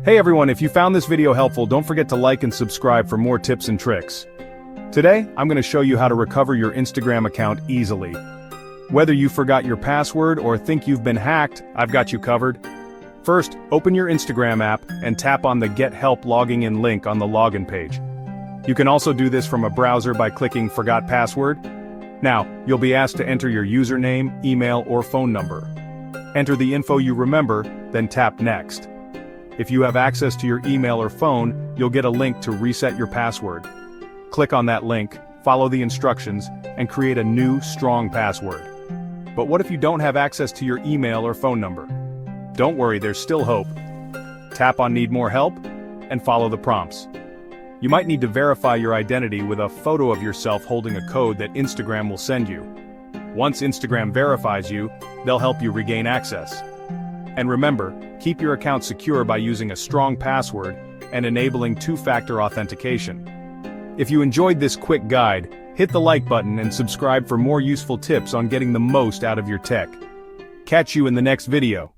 Hey everyone, if you found this video helpful, don't forget to like and subscribe for more tips and tricks. Today, I'm going to show you how to recover your Instagram account easily. Whether you forgot your password or think you've been hacked, I've got you covered. First, open your Instagram app and tap on the Get Help Logging In link on the login page. You can also do this from a browser by clicking Forgot Password. Now, you'll be asked to enter your username, email, or phone number. Enter the info you remember, then tap Next. If you have access to your email or phone, you'll get a link to reset your password. Click on that link, follow the instructions, and create a new, strong password. But what if you don't have access to your email or phone number? Don't worry, there's still hope. Tap on Need More Help, and follow the prompts. You might need to verify your identity with a photo of yourself holding a code that Instagram will send you. Once Instagram verifies you, they'll help you regain access. And remember, keep your account secure by using a strong password and enabling two-factor authentication. If you enjoyed this quick guide, hit the like button and subscribe for more useful tips on getting the most out of your tech. Catch you in the next video.